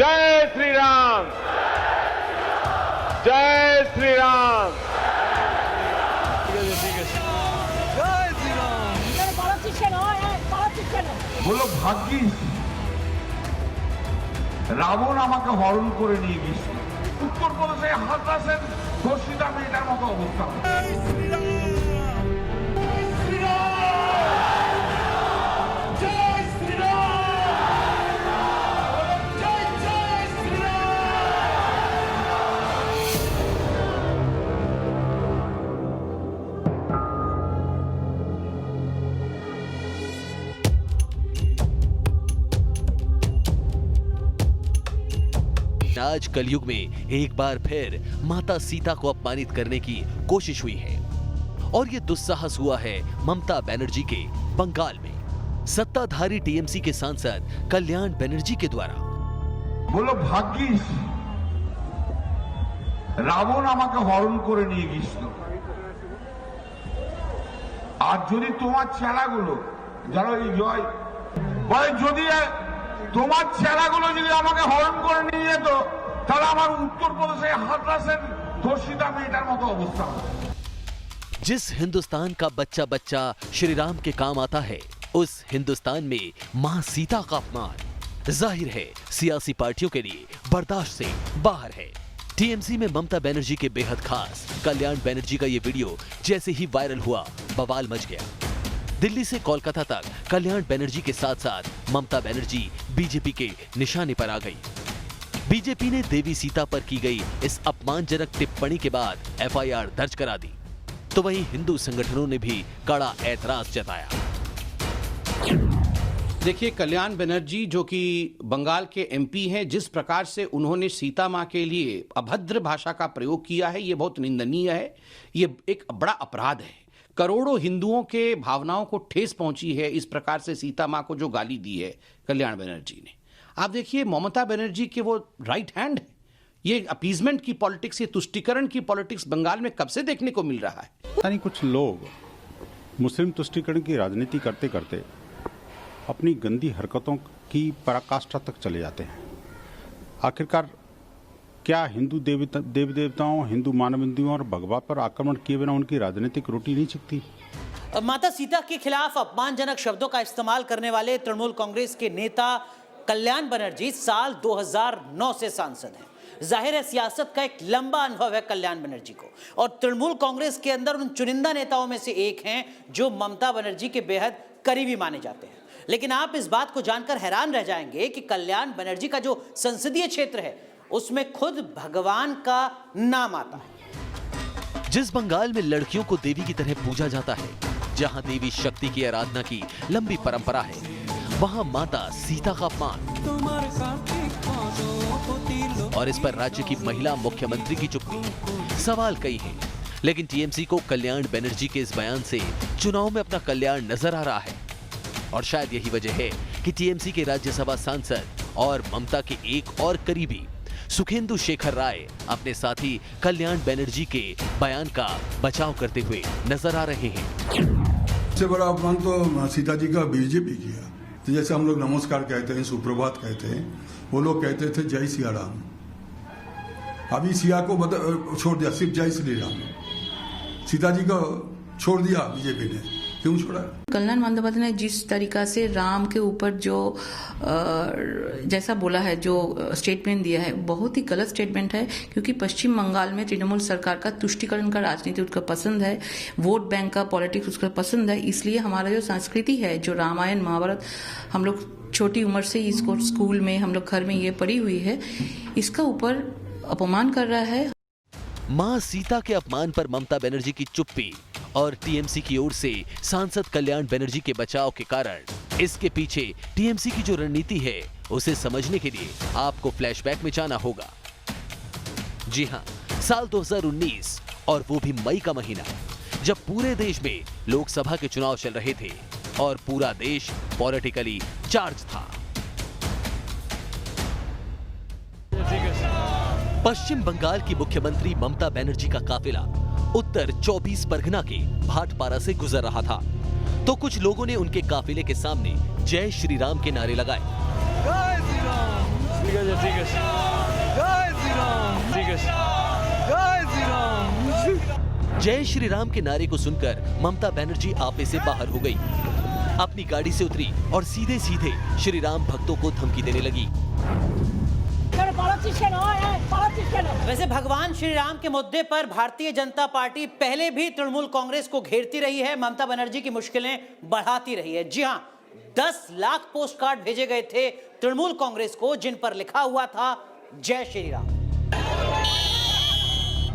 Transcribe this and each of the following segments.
जय श्री राम, जय श्री राम। বলল ভাগ্যিস রাবণ আমাকে হরণ করে নিয়ে গেছিল। উত্তরপ্রদেশে হাতরাসের ধর্ষিতা মেয়েটার মতো অবস্থা। आज कलयुग में एक बार फिर माता सीता को अपमानित करने की कोशिश हुई है और ये दुस्साहस हुआ है ममता बनर्जी के बंगाल में सत्ताधारी टीएमसी के सांसद कल्याण बनर्जी के द्वारा। বলল ভাগ্যিস রাবণ আমাকে হরণ করে নিয়ে গেছিল। আর যদি তোমার চেলাগুলো যারা এই জয় বলে যদি তোমার চেলাগুলো যদি আমাকে হরণ করে নিয়ে যেত তাহলে আমার উত্তরপ্রদেশে হাতরাসের ধর্ষিতা মেয়েটার মতো অবস্থা হতো। जिस हिंदुस्तान का बच्चा बच्चा श्री राम के काम आता है उस हिंदुस्तान में मां सीता का अपमान जाहिर है सियासी पार्टियों के लिए बर्दाश्त से बाहर है। टीएमसी में ममता बनर्जी के बेहद खास कल्याण बनर्जी का ये वीडियो जैसे ही वायरल हुआ बवाल मच गया। दिल्ली से कोलकाता तक कल्याण बनर्जी के साथ साथ ममता बनर्जी बीजेपी के निशाने पर आ गई। बीजेपी ने देवी सीता पर की गई इस अपमानजनक टिप्पणी के बाद एफआईआर दर्ज करा दी, तो वहीं हिंदू संगठनों ने भी कड़ा ऐतराज जताया। देखिए, कल्याण बनर्जी जो कि बंगाल के एमपी हैं, जिस प्रकार से उन्होंने सीता मां के लिए अभद्र भाषा का प्रयोग किया है, ये बहुत निंदनीय है। ये एक बड़ा अपराध है। करोड़ों हिंदुओं के भावनाओं को ठेस पहुंची है इस प्रकार से सीता मां को जो गाली दी है कल्याण बनर्जी ने। आप देखिए, ममता बनर्जी के वो राइट हैंड है। ये अपीजमेंट की पॉलिटिक्स, ये तुष्टीकरण की पॉलिटिक्स बंगाल में कब से देखने को मिल रहा है। यानी कुछ लोग मुस्लिम तुष्टीकरण की राजनीति करते करते अपनी गंदी हरकतों की पराकाष्ठा तक चले जाते हैं। आखिरकार क्या हिंदू देवी देवताओं, हिंदू मानवंदियों और भगवा पर आक्रमण किए बिना उनकी राजनीतिक रोटी नहीं छिकती? माता सीता के खिलाफ अपमानजनक शब्दों का इस्तेमाल करने वाले तृणमूल कांग्रेस के नेता कल्याण बनर्जी साल 2009 से सांसद हैं। जाहिर है सियासत का एक लंबा अनुभव है कल्याण बनर्जी को और तृणमूल कांग्रेस के अंदर उन चुनिंदा नेताओं में से एक हैं जो ममता बनर्जी के बेहद करीबी माने जाते हैं। लेकिन आप इस बात को जानकर हैरान रह जाएंगे कि कल्याण बनर्जी का जो संसदीय क्षेत्र है उसमें खुद भगवान का नाम आता है। जिस बंगाल में लड़कियों को देवी की तरह पूजा जाता है, जहां देवी शक्ति की आराधना की लंबी परंपरा है, वहां माता सीता का अपमान और इस पर राज्य की महिला मुख्यमंत्री की चुप्पी। सवाल कई हैं, लेकिन टीएमसी को कल्याण बनर्जी के इस बयान से चुनाव में अपना कल्याण नजर आ रहा है और शायद यही वजह है कि टीएमसी के राज्यसभा सांसद और ममता के एक और करीबी सुखेंदु शेखर राय अपने साथी कल्याण बनर्जी के बयान का बचाव करते हुए नजर आ रहे हैं। सबसे बड़ा अपमान तो सीता जी का बीजेपी किया। तो जैसे हम लोग नमस्कार कहते हैं, सुप्रभात कहते हैं, वो लोग कहते थे जय सिया राम। अभी सिया को छोड़ दिया, सिर्फ जय श्री राम। सीता जी को छोड़ दिया बीजेपी ने, क्यों छोड़ा? कल्याण बंदोपाध्याय ने जिस तरीका से राम के ऊपर जो जैसा बोला है, जो स्टेटमेंट दिया है, बहुत ही गलत स्टेटमेंट है। क्योंकि पश्चिम बंगाल में तृणमूल सरकार का तुष्टीकरण का राजनीति उसका पसंद है, वोट बैंक का पॉलिटिक्स उसका पसंद है। इसलिए हमारा जो संस्कृति है, जो रामायण महाभारत हम लोग छोटी उम्र से इसको स्कूल में हम लोग घर में ये पढ़ी हुई है, इसका ऊपर अपमान कर रहा है। मां सीता के अपमान पर ममता बनर्जी की चुप्पी और टीएमसी की ओर से सांसद कल्याण बनर्जी के बचाव के कारण इसके पीछे टीएमसी की जो रणनीति है उसे समझने के लिए आपको फ्लैशबैक में जाना होगा। जी हां, साल 2019 और वो भी मई का महीना, जब पूरे देश में लोकसभा के चुनाव चल रहे थे और पूरा देश पॉलिटिकली चार्ज था। पश्चिम बंगाल की मुख्यमंत्री ममता बनर्जी का काफिला उत्तर 24 परगना के भाटपारा से गुजर रहा था, तो कुछ लोगों ने उनके काफिले के सामने जय श्री राम के नारे लगाए। ঠিক আছে ঠিক আছে জয় শ্রীরাম ঠিক আছে জয় শ্রীরাম जय श्री राम के नारे को सुनकर ममता बनर्जी आपे से बाहर हो गई, अपनी गाड़ी से उतरी और सीधे सीधे श्री राम भक्तों को धमकी देने लगी। वैसे भगवान श्री राम के मुद्दे पर भारतीय जनता पार्टी पहले भी तृणमूल कांग्रेस को घेरती रही है, ममता बनर्जी की मुश्किलें बढ़ाती रही है। जी हां, 10 लाख पोस्ट कार्ड भेजे गए थे तृणमूल कांग्रेस को जिन पर लिखा हुआ था जय श्री राम।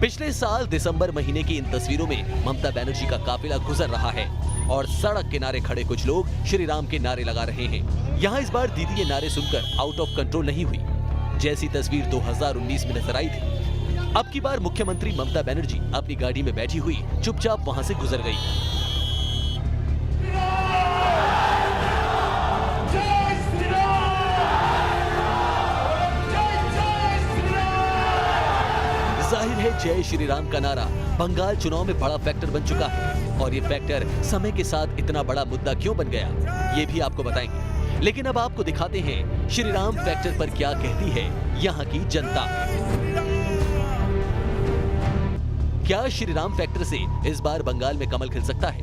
पिछले साल दिसंबर महीने की इन तस्वीरों में ममता बनर्जी का काफिला गुजर रहा है और सड़क किनारे खड़े कुछ लोग श्री राम के नारे लगा रहे हैं। यहाँ इस बार दीदी ये नारे सुनकर आउट ऑफ कंट्रोल नहीं हुई, जैसी तस्वीर 2019 में नजर आई थी। अब की बार मुख्यमंत्री ममता बनर्जी अपनी गाड़ी में बैठी हुई चुपचाप वहां से गुजर गई। जाहिर है जय श्री राम का नारा बंगाल चुनाव में बड़ा फैक्टर बन चुका है और ये फैक्टर समय के साथ इतना बड़ा मुद्दा क्यों बन गया ये भी आपको बताएंगे। लेकिन अब आपको दिखाते हैं श्री राम फैक्टर पर क्या कहती है यहाँ की जनता। क्या श्री राम फैक्टर से इस बार बंगाल में कमल खिल सकता है?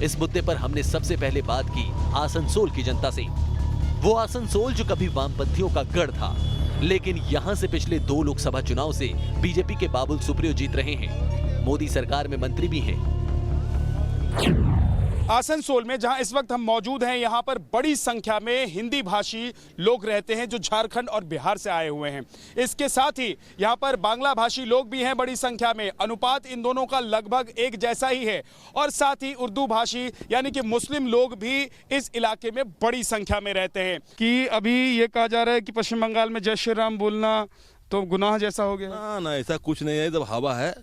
इस मुद्दे पर हमने सबसे पहले बात की आसनसोल की जनता से। वो आसनसोल जो कभी वामपंथियों का गढ़ था, लेकिन यहां से पिछले 2 लोकसभा चुनाव से बीजेपी के बाबुल सुप्रियो जीत रहे हैं, मोदी सरकार में मंत्री भी हैं। आसनसोल में जहां इस वक्त हम मौजूद हैं, यहां पर बड़ी संख्या में हिंदी भाषी लोग रहते हैं जो झारखंड और बिहार से आए हुए हैं। इसके साथ ही यहां पर बांग्ला भाषी लोग भी हैं बड़ी संख्या में। अनुपात इन दोनों का लगभग एक जैसा ही है और साथ ही उर्दू भाषी यानी कि मुस्लिम लोग भी इस इलाके में बड़ी संख्या में रहते हैं। कि अभी ये कहा जा रहा है कि पश्चिम बंगाल में जय श्री राम बोलना तो गुनाह जैसा हो गया। ना ऐसा कुछ नहीं है, जब हवा है।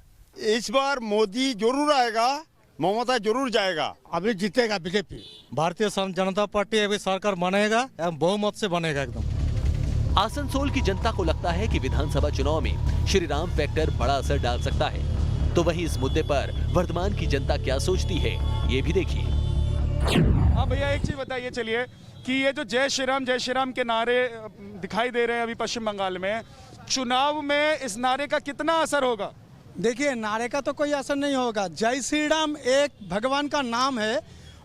इस बार मोदी जरूर आएगा, ममता जरूर जाएगा। अभी जीतेगा बीजेपी, भारतीय जनता पार्टी अभी सरकार बनेगा एवं बहुमत से बनेगा एकदम। आसनसोल की जनता को लगता है कि विधानसभा चुनाव में श्री राम फैक्टर बड़ा असर डाल सकता है, तो वहीं इस मुद्दे पर वर्तमान की जनता क्या सोचती है ये भी देखिए। हाँ भैया, एक चीज बताइए चलिए कि ये जो जय श्री राम के नारे दिखाई दे रहे हैं अभी पश्चिम बंगाल में, चुनाव में इस नारे का कितना असर होगा? देखिए, नारे का तो कोई असर नहीं होगा। जय श्री राम एक भगवान का नाम है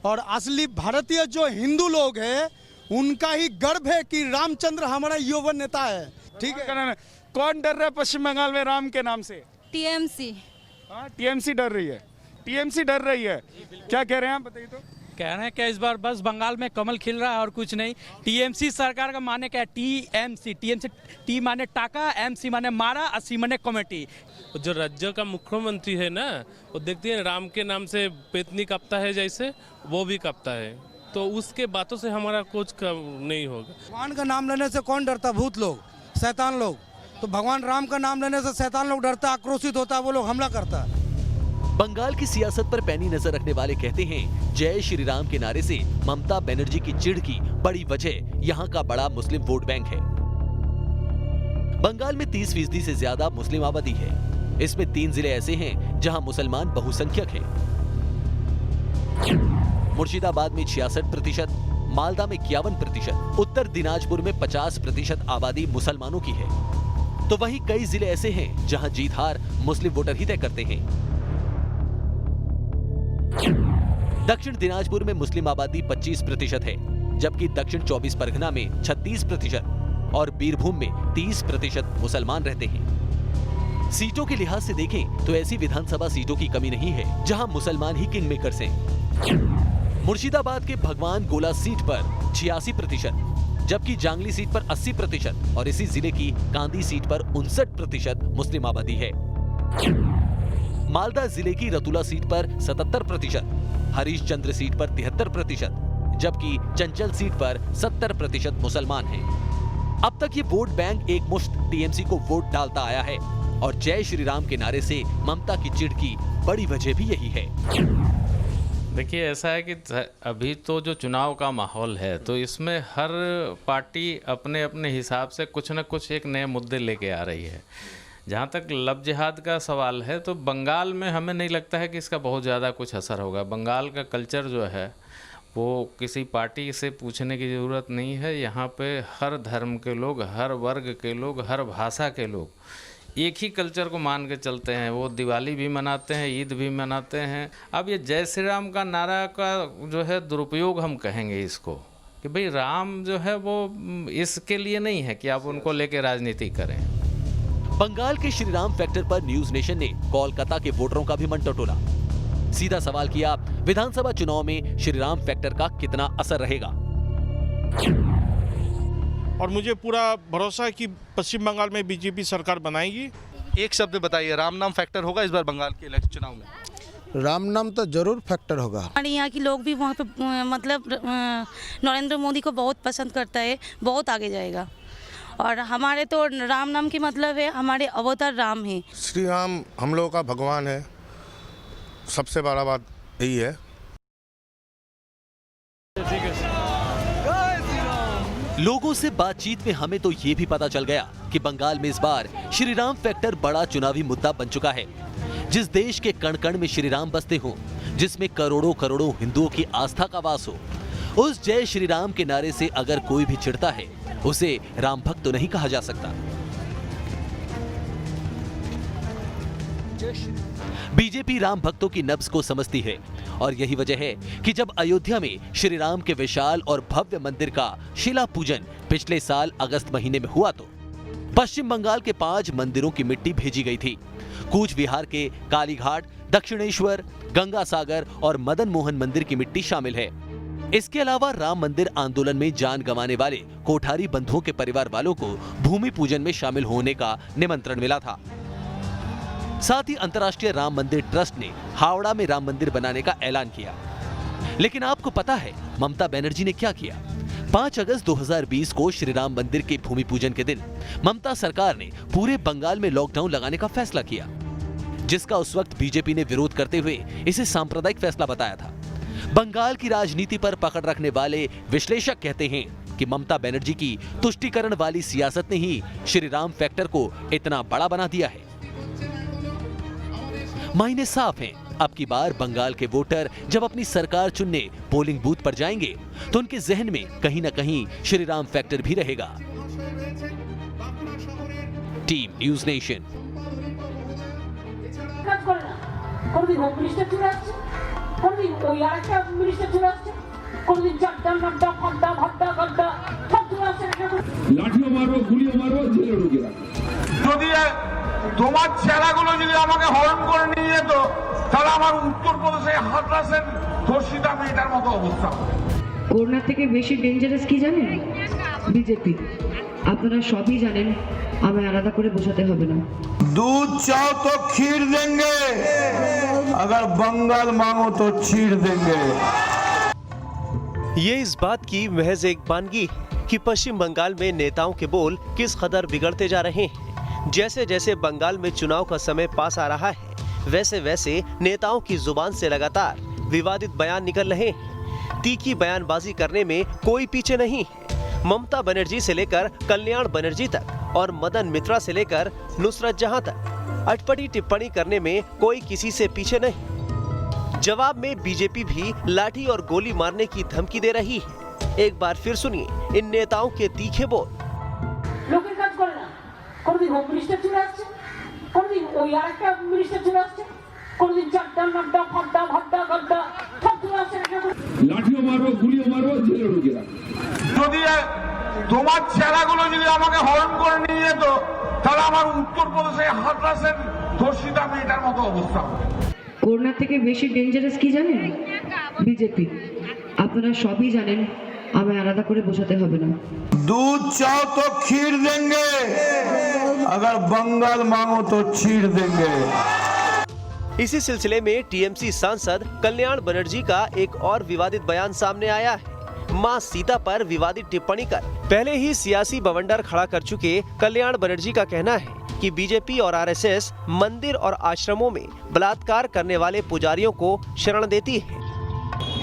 और असली भारतीय जो हिंदू लोग हैं उनका ही गर्व है कि रामचंद्र हमारा युवा नेता है। ठीक है। कौन डर रहा है पश्चिम बंगाल में राम के नाम से? टीएमसी। हाँ, टीएमसी डर रही है। टीएमसी डर रही है। क्या कह रहे हैं आप, बताइए तो। कह रहे हैं कि इस बार बस बंगाल में कमल खिल रहा है और कुछ नहीं। टीएमसी सरकार का माने क्या है? टीएमसी टी माने टाका, एमसी माने मारा, अस्सी माने कमेटी। जो राज्य का मुख्यमंत्री है ना, वो देखती है राम के नाम से पेतनी कापता है जैसे वो भी कापता है, तो उसके बातों से हमारा कुछ नहीं होगा। भगवान का नाम लेने से कौन डरता? भूत लोग, शैतान लोग। तो भगवान राम का नाम लेने से शैतान लोग डरता, आक्रोशित होता, वो लोग हमला करता। बंगाल की सियासत पर पैनी नजर रखने वाले कहते हैं जय श्री राम के नारे से ममता बनर्जी की चिढ़ की बड़ी वजह यहाँ का बड़ा मुस्लिम वोट बैंक है। बंगाल में 30% से ज्यादा मुस्लिम आबादी है। इसमें 3 जिले ऐसे हैं जहां मुसलमान बहुसंख्यक हैं। मुर्शिदाबाद में 66%, मालदा में 51%, उत्तर दिनाजपुर में 50% आबादी मुसलमानों की है। तो वहीं कई जिले ऐसे हैं जहां जीत हार मुस्लिम वोटर ही तय करते हैं। दक्षिण दिनाजपुर में मुस्लिम आबादी 25% है, जबकि दक्षिण 24 परगना में 36% और बीरभूम में 30% मुसलमान रहते हैं। सीटों के लिहाज से देखें तो ऐसी विधानसभा सीटों की कमी नहीं है जहां मुसलमान ही किंग मेकर्स हैं। मुर्शिदाबाद के भगवान गोला सीट पर 86%, जबकि जांगली सीट पर 80% और इसी जिले की कांदी सीट पर 59% मुस्लिम आबादी है। मालदा जिले की रतुला सीट पर 77%, हरीशचंद्र सीट पर 73%, जबकि चंचल सीट पर 70% मुसलमान हैं। अब तक ये वोट बैंक एक मुश्त टीएमसी को वोट डालता आया है और जय श्री राम के नारे से ममता की चिढ़ की बड़ी वजह भी यही है। देखिए, ऐसा है कि अभी तो जो चुनाव का माहौल है, तो इसमें हर पार्टी अपने अपने हिसाब से कुछ न कुछ एक नए मुद्दे लेके आ रही है। जहाँ तक लव जिहाद का सवाल है, तो बंगाल में हमें नहीं लगता है कि इसका बहुत ज़्यादा कुछ असर होगा। बंगाल का कल्चर जो है वो किसी पार्टी से पूछने की ज़रूरत नहीं है। यहाँ पे हर धर्म के लोग, हर वर्ग के लोग, हर भाषा के लोग एक ही कल्चर को मान के चलते हैं। वो दिवाली भी मनाते हैं, ईद भी मनाते हैं। अब ये जय श्री राम का नारा का जो है दुरुपयोग हम कहेंगे इसको, कि भाई राम जो है वो इसके लिए नहीं है कि आप उनको लेके राजनीति करें। बंगाल के श्रीराम फैक्टर पर न्यूज नेशन ने कोलकाता के वोटरों का भी मन टटोला। सीधा सवाल किया, विधानसभा चुनाव में श्रीराम फैक्टर का कितना असर रहेगा। और मुझे पूरा भरोसा है कि पश्चिम बंगाल में बीजेपी सरकार बनाएगी। एक शब्द बताइए, राम नाम फैक्टर होगा इस बार बंगाल के इलेक्शन चुनाव में? राम नाम तो जरूर फैक्टर होगा। हमारे यहाँ के लोग भी वहाँ पे मतलब नरेंद्र मोदी को बहुत पसंद करता है, बहुत आगे जाएगा। और हमारे तो राम नाम की मतलब है हमारे अवतार राम है। श्री राम हम लोगों का भगवान है, सबसे बड़ा बात यही है। लोगों से बातचीत में हमें तो ये भी पता चल गया कि बंगाल में इस बार श्रीराम फैक्टर बड़ा चुनावी मुद्दा बन चुका है। जिस देश के कण कण में श्रीराम बसते हों, जिसमें करोड़ों करोड़ों हिंदुओं की आस्था का वास हो, उस जय श्री राम के नारे से अगर कोई भी चिढ़ता है, उसे राम भक्त तो नहीं कहा जा सकता। बीजेपी राम भक्तों की नब्ज को समझती है और यही वजह है कि जब अयोध्या में श्री राम के विशाल और भव्य मंदिर का शिला पूजन पिछले साल अगस्त महीने में हुआ, तो पश्चिम बंगाल के 5 मंदिरों की मिट्टी भेजी गई थी। कूच बिहार के कालीघाट, दक्षिणेश्वर, गंगा सागर और मदन मोहन मंदिर की मिट्टी शामिल है। इसके अलावा राम मंदिर आंदोलन में जान गंवाने वाले कोठारी बंधुओं के परिवार वालों को भूमि पूजन में शामिल होने का निमंत्रण मिला था। साथ ही अंतर्राष्ट्रीय राम मंदिर ट्रस्ट ने हावड़ा में राम मंदिर बनाने का ऐलान किया। लेकिन आपको पता है ममता बनर्जी ने क्या किया? 5 अगस्त 2020 को श्री राम मंदिर के भूमि पूजन के दिन ममता सरकार ने पूरे बंगाल में लॉकडाउन लगाने का फैसला किया, जिसका उस वक्त बीजेपी ने विरोध करते हुए इसे सांप्रदायिक फैसला बताया था। बंगाल की राजनीति पर पकड़ रखने वाले विश्लेषक कहते हैं कि ममता बनर्जी की तुष्टीकरण वाली सियासत ने ही श्री राम फैक्टर को इतना बड़ा बना दिया है। मायने साफ हैं, अब की बार बंगाल के वोटर जब अपनी सरकार चुनने पोलिंग बूथ पर जाएंगे तो उनके जहन में कहीं न कहीं श्री राम फैक्टर भी रहेगा। Team news nation. লাঠিও মারবো, গুলিও মারবো, জেলে ঢুকে রাখবো। যদি তোমার ছেলেগুলো যদি আমাকে হরণ করে নিয়ে যেত, তাহলে আমার উত্তরপ্রদেশে হাতরাসের ধর্ষিতা মেয়েটার মতো অবস্থা। করোনা থেকে বেশি ডেঞ্জারাস কি জানেন? বিজেপি। আপনারা সবই জানেন, আমি আলাদা করে বোঝাতে হবে না। दूध चाहो तो खीर देंगे, अगर बंगाल मांगो तो चीर देंगे। ये इस बात की महज एक बानगी कि पश्चिम बंगाल में नेताओं के बोल किस कदर बिगड़ते जा रहे हैं। जैसे जैसे बंगाल में चुनाव का समय पास आ रहा है, वैसे वैसे नेताओं की जुबान से लगातार विवादित बयान निकल रहे हैं। तीखी बयानबाजी करने में कोई पीछे नहीं है। ममता बनर्जी से लेकर कल्याण बनर्जी तक और मदन मित्रा से लेकर नुसरत जहां तक अटपटी टिप्पणी करने में कोई किसी से पीछे नहीं। जवाब में बीजेपी भी लाठी और गोली मारने की धमकी दे रही है। एक बार फिर सुनिए इन नेताओं के तीखे बोल। লাঠিও মারবো, গুলিও মারবো, জেলে ঢুকে রাখবো। যদি তোমার ছেলেগুলো যদি আমাকে হরণ করে নিয়ে যেত, তাহলে আমার উত্তরপ্রদেশে হাতরাসের ধর্ষিতা মেয়েটার মতো অবস্থা। করোনা থেকে বেশি ডেঞ্জারাস কি জানেন? বিজেপি। আপনারা সবই জানেন, আমি আলাদা করে বোঝাতে হবে না। दूध चाहो तो खीर देंगे, अगर बंगाल मांगो तो चीर देंगे। इसी सिलसिले में टीएमसी सांसद कल्याण बनर्जी का एक और विवादित बयान सामने आया है। मां सीता पर विवादित टिप्पणी कर पहले ही सियासी बवंडर खड़ा कर चुके कल्याण बनर्जी का कहना है कि बीजेपी और आरएसएस मंदिर और आश्रमों में बलात्कार करने वाले पुजारियों को शरण देती है।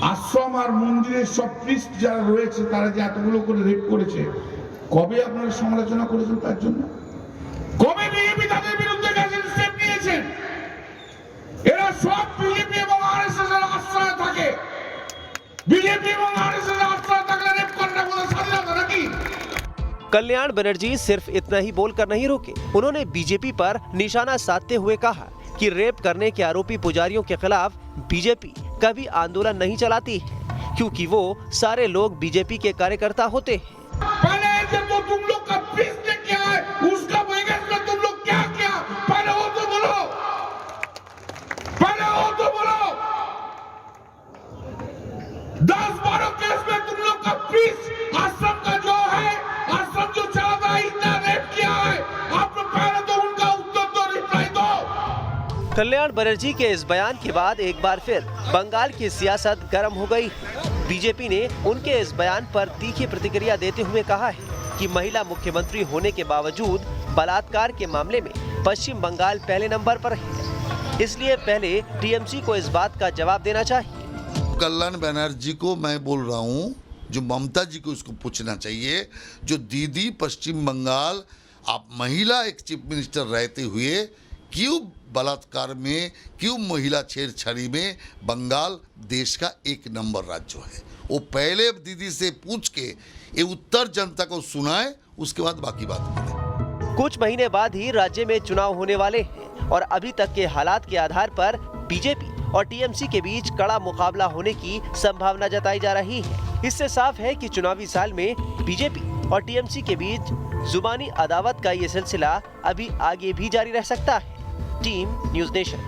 আশ্রম আর মন্দিরের সব প্রিস্ট যারা রয়েছে তারা যে এতগুলো করে রেপ করেছে, কবে আপনারা সমালোচনা করেছেন তার জন্য? কবে বিজেপি তাদের বিরুদ্ধে স্টেপ নিয়েছেন? এরা সব বিজেপি এবং আরএসএস এর আশ্রয়ে থাকে। বিজেপি এবং আরএসএস রাস্তা থাকলে রেপ করার কোনো স্বাধীনতা নাকি? कल्याण बनर्जी सिर्फ इतना ही बोलकर नहीं रुके, उन्होंने बीजेपी पर निशाना साधते हुए कहा कि रेप करने के आरोपी पुजारियों के खिलाफ बीजेपी कभी आंदोलन नहीं चलाती है, क्योंकि वो सारे लोग बीजेपी के कार्यकर्ता होते हैं। पहले जब तो तुम लोग का पीस ने क्या है, उसका बगैर में तुम लोग क्या किया, पहले वो तो बोलो, पहले वो तो बोलो। 10-12 केस में तुम लोग का पीस आश्रम का जो है, आश्रम जो चलाता है, इतना रेप किया है, आप लोग पहले तो उनका उत्तर दो, रिप्लाई दो। कल्याण बनर्जी के इस बयान के बाद एक बार फिर बंगाल की सियासत गर्म हो गई। बीजेपी ने उनके इस बयान पर तीखी प्रतिक्रिया देते हुए कहा है कि महिला मुख्यमंत्री होने के बावजूद बलात्कार के मामले में पश्चिम बंगाल पहले नंबर पर है, इसलिए पहले टीएमसी को इस बात का जवाब देना चाहिए। कल्याण बनर्जी को मैं बोल रहा हूँ, जो ममता जी को उसको पूछना चाहिए, जो दीदी पश्चिम बंगाल आप महिला एक चीफ मिनिस्टर रहते हुए क्यों बलात्कार में, क्यों महिला छेड़छाड़ी में बंगाल देश का 1 नंबर राज्य है, वो पहले दीदी से पूछ के ये उत्तर जनता को सुनाए, उसके बाद बाकी बात करें। कुछ महीने बाद ही राज्य में चुनाव होने वाले हैं और अभी तक के हालात के आधार पर बीजेपी और टीएमसी के बीच कड़ा मुकाबला होने की संभावना जताई जा रही है। इससे साफ है कि चुनावी साल में बीजेपी और टीएमसी के बीच जुबानी अदावत का ये सिलसिला अभी आगे भी जारी रह सकता है। Team news nation.